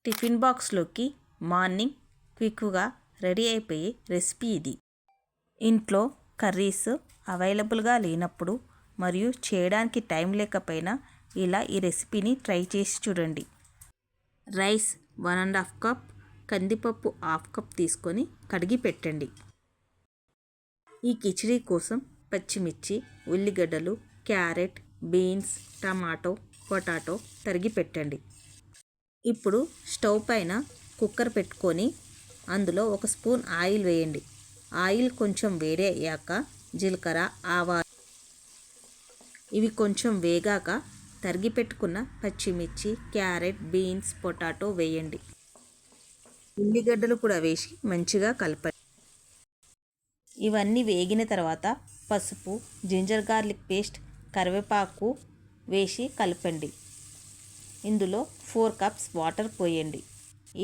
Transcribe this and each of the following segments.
Tiffin బాక్స్లోకి morning క్విక్గా ready అయిపోయే రెసిపీ ఇది. ఇంట్లో కర్రీస్ అవైలబుల్గా లేనప్పుడు మరియు చేయడానికి టైం లేకపోయినా ఇలా ఈ రెసిపీని ట్రై చేసి చూడండి. రైస్ 1½ కప్, కందిపప్పు ½ కప్ తీసుకొని కడిగి పెట్టండి. ఈ కిచిడీ కోసం పచ్చిమిర్చి, ఉల్లిగడ్డలు, క్యారెట్, బీన్స్, టమాటో, పొటాటో తరిగి పెట్టండి. ఇప్పుడు స్టవ్ పైన కుక్కర్ పెట్టుకొని అందులో 1 స్పూన్ ఆయిల్ వేయండి. ఆయిల్ కొంచెం వేడి అయ్యాక జీలకర్ర, ఆవాలు ఇవి కొంచెం వేగాక తరిగి పెట్టుకున్న పచ్చిమిర్చి, క్యారెట్, బీన్స్, పొటాటో వేయండి. ఉల్లిగడ్డలు కూడా వేసి మంచిగా కలపండి. ఇవన్నీ వేగిన తర్వాత పసుపు, జింజర్ గార్లిక్ పేస్ట్, కరివేపాకు వేసి కలపండి. ఇందులో 4 కప్స్ వాటర్ పోయండి.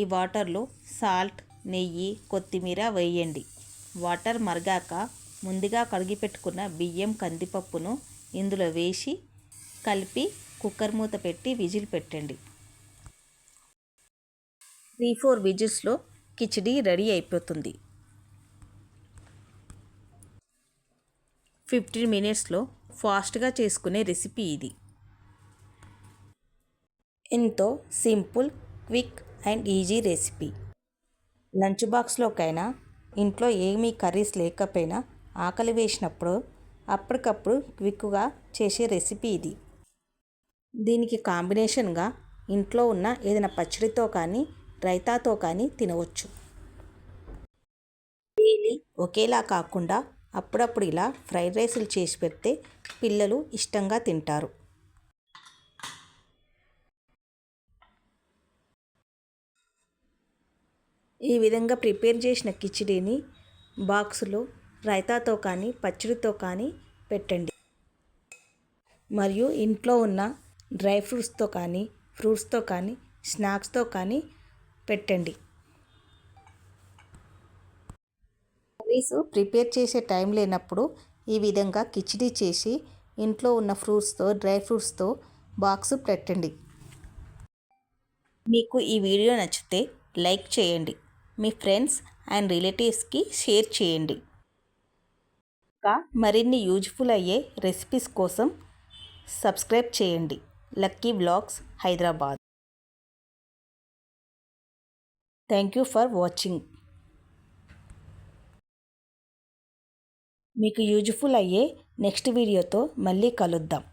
ఈ వాటర్లో సాల్ట్, నెయ్యి, కొత్తిమీర వేయండి. వాటర్ మరిగాక ముందుగా కడిగి పెట్టుకున్న బియ్యం, కందిపప్పును ఇందులో వేసి కలిపి కుక్కర్ మూత పెట్టి విజిల్ పెట్టండి. 3-4 విజిల్స్లో కిచిడీ రెడీ అయిపోతుంది. 15 మినిట్స్లో ఫాస్ట్గా చేసుకునే రెసిపీ ఇది. ఎంతో simple, quick and easy recipe. Lunch బాక్స్లోకైనా, ఇంట్లో ఏమీ కర్రీస్ లేకపోయినా ఆకలి వేసినప్పుడు అప్పటికప్పుడు క్విక్గా చేసే రెసిపీ ఇది. దీనికి కాంబినేషన్గా ఇంట్లో ఉన్న ఏదైనా పచ్చడితో కానీ రైతాతో కానీ తినవచ్చు. డైలీ ఒకేలా కాకుండా అప్పుడప్పుడు ఇలా ఫ్రైడ్ రైస్లు చేసి పెడితే పిల్లలు ఇష్టంగా తింటారు. ఈ విధంగా ప్రిపేర్ చేసిన కిచిడీని బాక్సులో రైతాతో కానీ పచ్చడితో కానీ పెట్టండి. మరియు ఇంట్లో ఉన్న డ్రై ఫ్రూట్స్తో కానీ, ఫ్రూట్స్తో కానీ, స్నాక్స్తో కానీ పెట్టండి. కర్రీస్ ప్రిపేర్ చేసే టైం లేనప్పుడు ఈ విధంగా కిచిడీ చేసి ఇంట్లో ఉన్న ఫ్రూట్స్తో, డ్రై ఫ్రూట్స్తో బాక్స్ పెట్టండి. మీకు ఈ వీడియో నచ్చితే లైక్ చేయండి. మీ ఫ్రెండ్స్ అండ్ రిలేటివ్స్కి షేర్ చేయండి. ఇంకా మరిన్ని యూజ్ఫుల్ అయ్యే రెసిపీస్ కోసం సబ్స్క్రైబ్ చేయండి. Lucky vlogs Hyderabad. Thank you for watching. మీకు యూజ్ఫుల్ అయ్యే నెక్స్ట్ వీడియోతో మళ్ళీ కలుద్దాం.